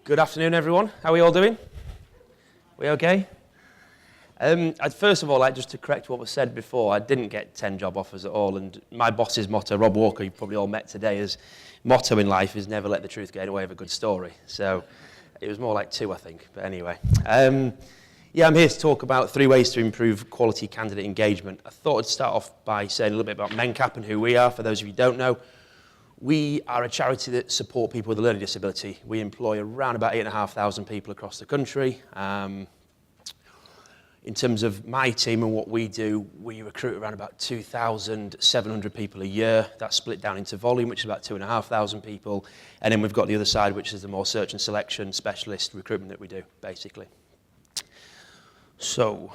Good afternoon, everyone. How are we all doing? We okay? I'd first of all like just to correct what was said before. I didn't get 10 job offers at all, and my boss's motto, Rob Walker, you've probably all met today, his motto in life is never let the truth get in the way of a good story. So it was more like 2, I think, but anyway. Yeah, I'm here to talk about 3 ways to improve quality candidate engagement. I thought I'd start off by saying a little bit about Mencap and who we are, for those of you who don't know. We are a charity that support people with a learning disability. We employ around about 8,500 people across the country. In terms of my team and what we do, we recruit around about 2,700 people a year. That's split down into volume, which is about 2,500 people. And then we've got the other side, which is the more search and selection specialist recruitment that we do, basically. So,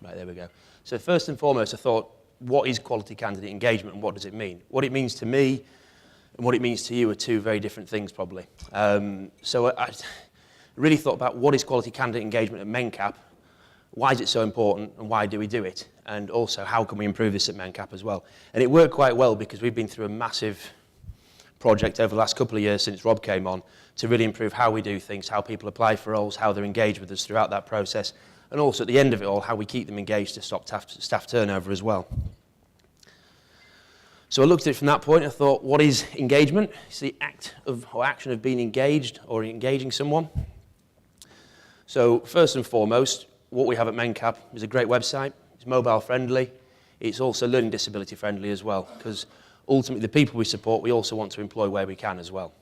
right, there we go. So first and foremost, I thought, what is quality candidate engagement and what does it mean? What it means to me and what it means to you are 2 very different things, probably. So I really thought about what is quality candidate engagement at Mencap, why is it so important, and why do we do it? And also, how can we improve this at Mencap as well? And it worked quite well because we've been through a massive project over the last couple of years since Rob came on to really improve how we do things, how people apply for roles, how they're engaged with us throughout that process, and also at the end of it all, how we keep them engaged to stop staff turnover as well. So I looked at it from that point. I thought, what is engagement? It's the act of or action of being engaged or engaging someone. So first and foremost, what we have at Mencap is a great website. It's mobile friendly. It's also learning disability friendly as well, because ultimately the people we support, we also want to employ where we can as well.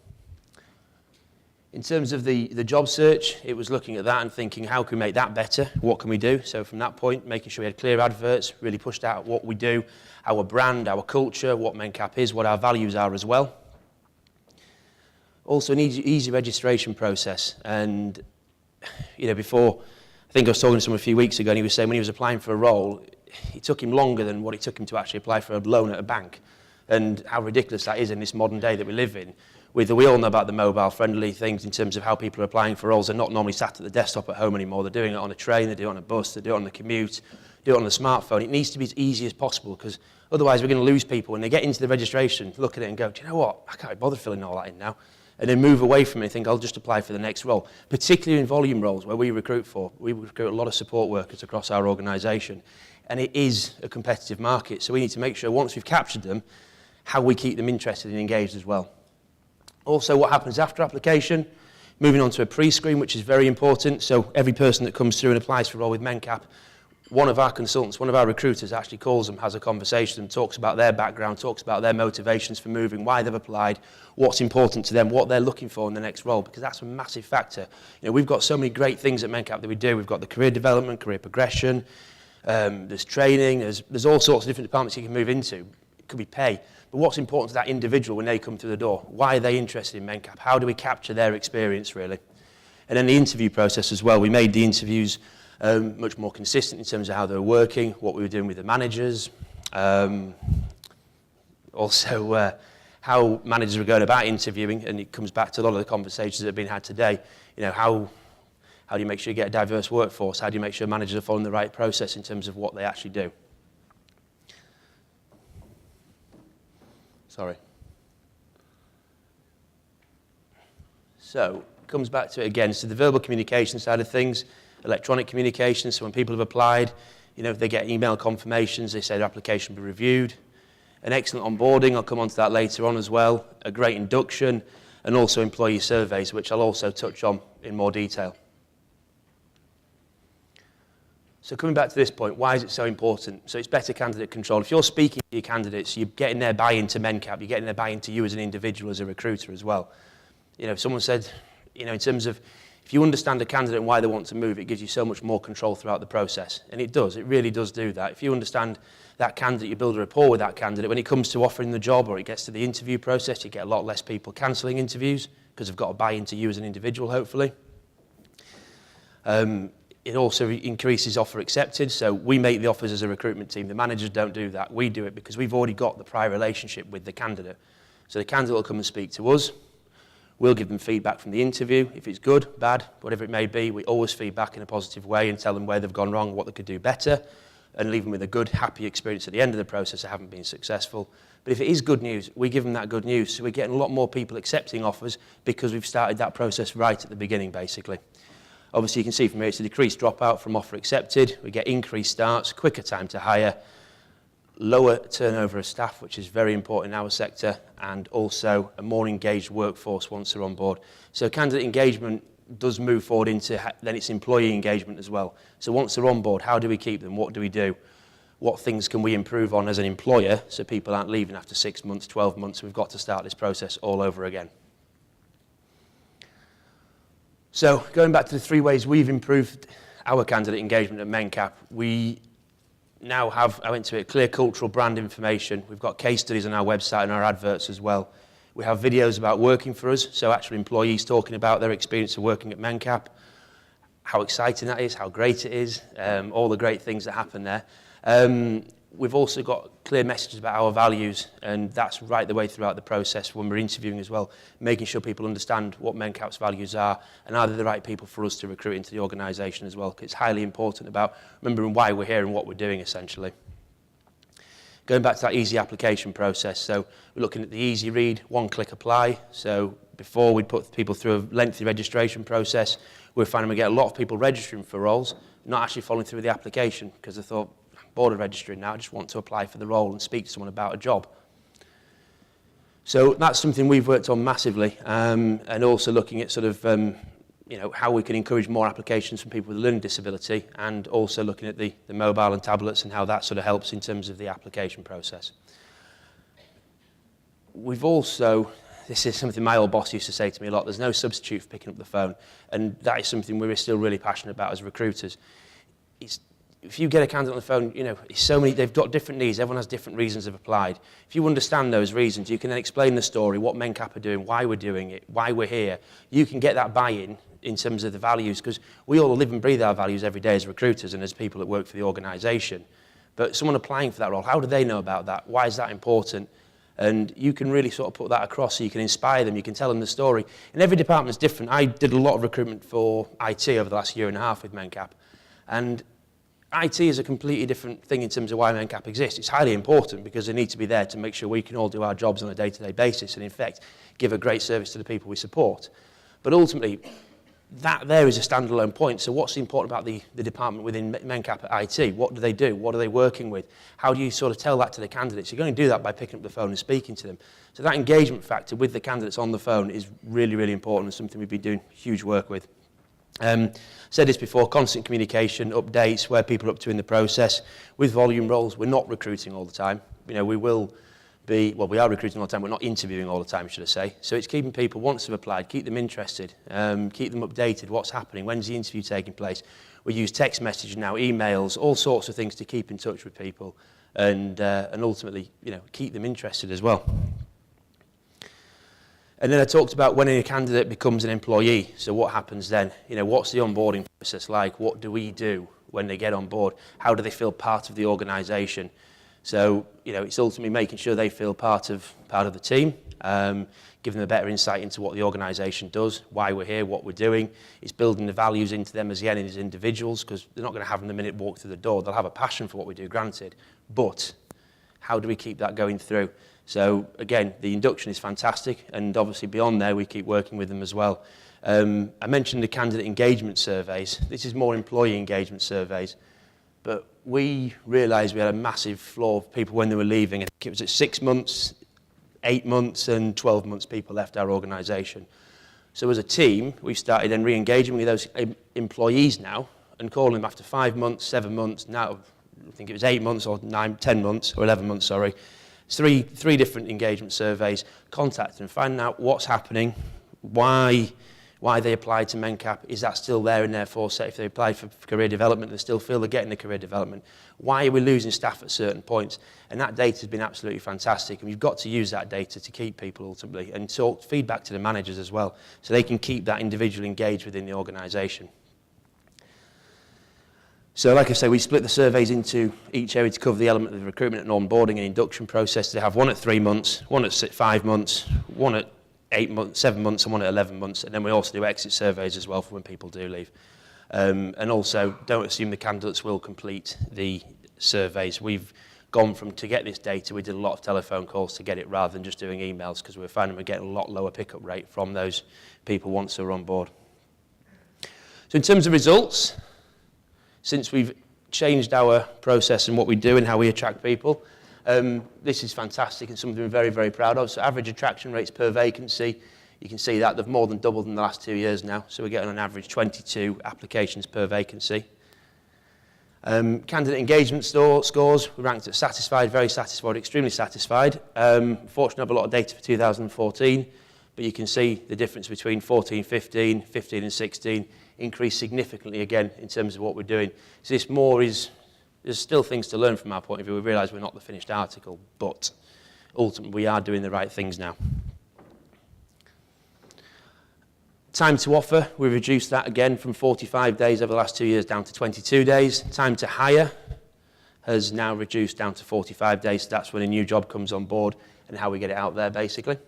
In terms of the job search, it was looking at that and thinking, how can we make that better? What can we do? So from that point, making sure we had clear adverts, really pushed out what we do, our brand, our culture, what Mencap is, what our values are as well. Also an easy registration process. And you know, before, I think I was talking to someone a few weeks ago, and he was saying when he was applying for a role, it took him longer than what it took him to actually apply for a loan at a bank. And how ridiculous that is in this modern day that we live in. We all know about the mobile-friendly things in terms of how people are applying for roles. They're not normally sat at the desktop at home anymore. They're doing it on a train, they do it on a bus, they do it on the commute, do it on the smartphone. It needs to be as easy as possible, because otherwise we're going to lose people when they get into the registration, look at it and go, do you know what, I can't bother filling all that in now. And then move away from it and think, I'll just apply for the next role. Particularly in volume roles where we recruit a lot of support workers across our organisation. And it is a competitive market, so we need to make sure once we've captured them, how we keep them interested and engaged as well. Also, what happens after application, moving on to a pre-screen, which is very important. So every person that comes through and applies for a role with Mencap, one of our consultants, one of our recruiters actually calls them, has a conversation and talks about their background, talks about their motivations for moving, why they've applied, what's important to them, what they're looking for in the next role, because that's a massive factor. You know, we've got so many great things at Mencap that we do. We've got the career development, career progression, there's training, there's all sorts of different departments you can move into. It could be pay. But what's important to that individual when they come through the door? Why are they interested in Mencap? How do we capture their experience, really? And then the interview process as well. We made the interviews much more consistent in terms of how they were working, what we were doing with the managers, also how managers were going about interviewing, and it comes back to a lot of the conversations that have been had today. You know, how do you make sure you get a diverse workforce? How do you make sure managers are following the right process in terms of what they actually do? Sorry. So, it comes back to it again. So the verbal communication side of things, electronic communication, so when people have applied, you know, they get email confirmations, they say their application will be reviewed. An excellent onboarding, I'll come on to that later on as well. A great induction, and also employee surveys, which I'll also touch on in more detail. So coming back to this point, why is it so important? So it's better candidate control. If you're speaking to your candidates, you're getting their buy-in to Mencap, you're getting their buy-in to you as an individual, as a recruiter as well. You know, if someone said, you know, in terms of, if you understand a candidate and why they want to move, it gives you so much more control throughout the process. And it does, it really does do that. If you understand that candidate, you build a rapport with that candidate. When it comes to offering the job or it gets to the interview process, you get a lot less people cancelling interviews because they've got to buy into you as an individual, hopefully. It also increases offer accepted, so we make the offers as a recruitment team. The managers don't do that. We do it because we've already got the prior relationship with the candidate. So the candidate will come and speak to us. We'll give them feedback from the interview. If it's good, bad, whatever it may be, we always feedback in a positive way and tell them where they've gone wrong, what they could do better, and leave them with a good, happy experience at the end of the process. They haven't been successful. But if it is good news, we give them that good news. So we're getting a lot more people accepting offers because we've started that process right at the beginning, basically. Obviously, you can see from here, it's a decreased dropout from offer accepted. We get increased starts, quicker time to hire, lower turnover of staff, which is very important in our sector, and also a more engaged workforce once they're on board. So candidate engagement does move forward into then it's employee engagement as well. So once they're on board, how do we keep them? What do we do? What things can we improve on as an employer so people aren't leaving after 6 months, 12 months? We've got to start this process all over again. So going back to the 3 ways we've improved our candidate engagement at Mencap, we now have, I went to it, clear cultural brand information. We've got case studies on our website and our adverts as well. We have videos about working for us, so actual employees talking about their experience of working at Mencap, how exciting that is, how great it is, all the great things that happen there. We've also got clear messages about our values, and that's right the way throughout the process when we're interviewing as well, making sure people understand what Mencap's values are and are they the right people for us to recruit into the organisation as well, because it's highly important about remembering why we're here and what we're doing essentially. Going back to that easy application process, so we're looking at the easy read, one-click apply. So before we'd put people through a lengthy registration process, we're finding we get a lot of people registering for roles, not actually following through with the application because they thought, bored of registering now, I just want to apply for the role and speak to someone about a job. So that's something we've worked on massively, and also looking at sort of how we can encourage more applications from people with a learning disability, and also looking at the mobile and tablets and how that sort of helps in terms of the application process. We've also, this is something my old boss used to say to me a lot, there's no substitute for picking up the phone, and that is something we're still really passionate about as recruiters. If you get a candidate on the phone, it's so many, they've got different needs, everyone has different reasons they've applied. If you understand those reasons, you can then explain the story, what Mencap are doing, why we're doing it, why we're here. You can get that buy-in in terms of the values, because we all live and breathe our values every day as recruiters and as people that work for the organisation. But someone applying for that role, how do they know about that? Why is that important? And you can really sort of put that across so you can inspire them, you can tell them the story. And every department's different. I did a lot of recruitment for IT over the last 1.5 years with Mencap. And IT is a completely different thing in terms of why Mencap exists. It's highly important because they need to be there to make sure we can all do our jobs on a day-to-day basis and, in fact, give a great service to the people we support. But ultimately, that there is a standalone point. So what's important about the department within Mencap at IT? What do they do? What are they working with? How do you sort of tell that to the candidates? You're going to do that by picking up the phone and speaking to them. So that engagement factor with the candidates on the phone is really, really important and something we've been doing huge work with. Said this before, constant communication, updates, where people are up to in the process. With volume roles, we're not recruiting all the time. We will be, well, we are recruiting all the time, we're not interviewing all the time, should I say. So it's keeping people, once they've applied, keep them interested, keep them updated, what's happening, when's the interview taking place. We use text messaging now, emails, all sorts of things to keep in touch with people and ultimately, keep them interested as well. And then I talked about when a candidate becomes an employee. So what happens then? What's the onboarding process like? What do we do when they get on board? How do they feel part of the organisation? So, it's ultimately making sure they feel part of the team, giving them a better insight into what the organisation does, why we're here, what we're doing. It's building the values into them as individuals, because they're not going to have them the minute walk through the door. They'll have a passion for what we do, granted. But how do we keep that going through? So again, the induction is fantastic, and obviously beyond there we keep working with them as well. I mentioned the candidate engagement surveys. This is more employee engagement surveys, but we realised we had a massive flaw of people when they were leaving. I think it was at 6 months, 8 months and 12 months people left our organisation. So as a team, we started then re-engaging with those employees now and calling them after 5 months, 7 months, now I think it was 8 months or 10 months or 11 months, sorry. Three different engagement surveys, contacting them, finding out what's happening, why they applied to Mencap, is that still there in their foresight? If they applied for career development, they still feel they're getting the career development. Why are we losing staff at certain points? And that data has been absolutely fantastic, and we've got to use that data to keep people ultimately, and talk feedback to the managers as well, so they can keep that individual engaged within the organisation. So like I say, we split the surveys into each area to cover the element of the recruitment and onboarding and induction process. They have one at 3 months, one at 5 months, one at 8 months, 7 months, and one at 11 months. And then we also do exit surveys as well for when people do leave. And also, don't assume the candidates will complete the surveys. We've gone from, to get this data, we did a lot of telephone calls to get it rather than just doing emails, because we were finding we're getting a lot lower pickup rate from those people once they're on board. So in terms of results, since we've changed our process and what we do and how we attract people, this is fantastic and something we're very, very proud of. So average attraction rates per vacancy, you can see that they've more than doubled in the last 2 years now. So we're getting on average 22 applications per vacancy. Candidate engagement scores, we ranked at satisfied, very satisfied, extremely satisfied. Fortunately, I have a lot of data for 2014, but you can see the difference between 14, 15, 15 and 16 increased significantly again in terms of what we're doing. So this more is, there's still things to learn from our point of view. We realise we're not the finished article, but ultimately we are doing the right things now. Time to offer, we've reduced that again from 45 days over the last 2 years down to 22 days. Time to hire has now reduced down to 45 days. So that's when a new job comes on board and how we get it out there, basically.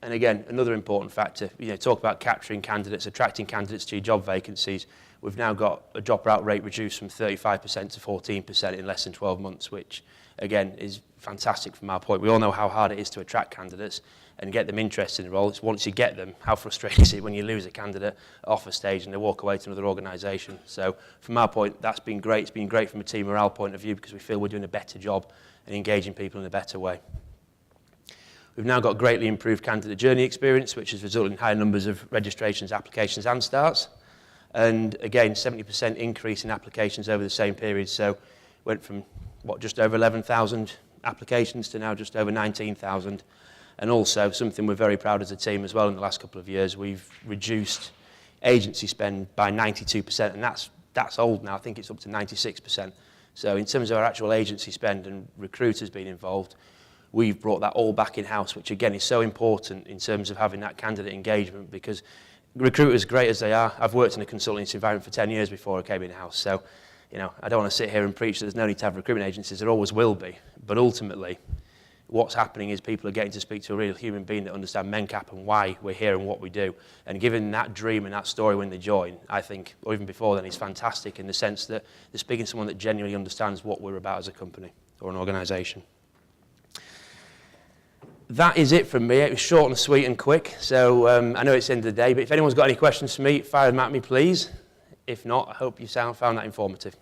And again, another important factor, talk about capturing candidates, attracting candidates to your job vacancies. We've now got a dropout rate reduced from 35% to 14% in less than 12 months, which again is fantastic from our point. We all know how hard it is to attract candidates and get them interested in the role. It's once you get them, how frustrating is it when you lose a candidate at offer stage and they walk away to another organisation. So from our point, that's been great. It's been great from a team morale point of view because we feel we're doing a better job and engaging people in a better way. We've now got greatly improved candidate journey experience, which has resulted in higher numbers of registrations, applications and starts. And again, 70% increase in applications over the same period. So went from, just over 11,000 applications to now just over 19,000. And also, something we're very proud as a team as well in the last couple of years, we've reduced agency spend by 92%, and that's old now. I think it's up to 96%. So in terms of our actual agency spend and recruiters being involved, we've brought that all back in-house, which again is so important in terms of having that candidate engagement, because recruiters, great as they are, I've worked in a consultancy environment for 10 years before I came in-house, so I don't want to sit here and preach that there's no need to have recruitment agencies. There always will be, but ultimately what's happening is people are getting to speak to a real human being that understands Mencap and why we're here and what we do. And giving that dream and that story when they join, I think, or even before then, is fantastic in the sense that they're speaking to someone that genuinely understands what we're about as a company or an organisation. That is it from me. It was short and sweet and quick. So I know it's the end of the day, but if anyone's got any questions for me, fire them at me, please. If not, I hope you found that informative.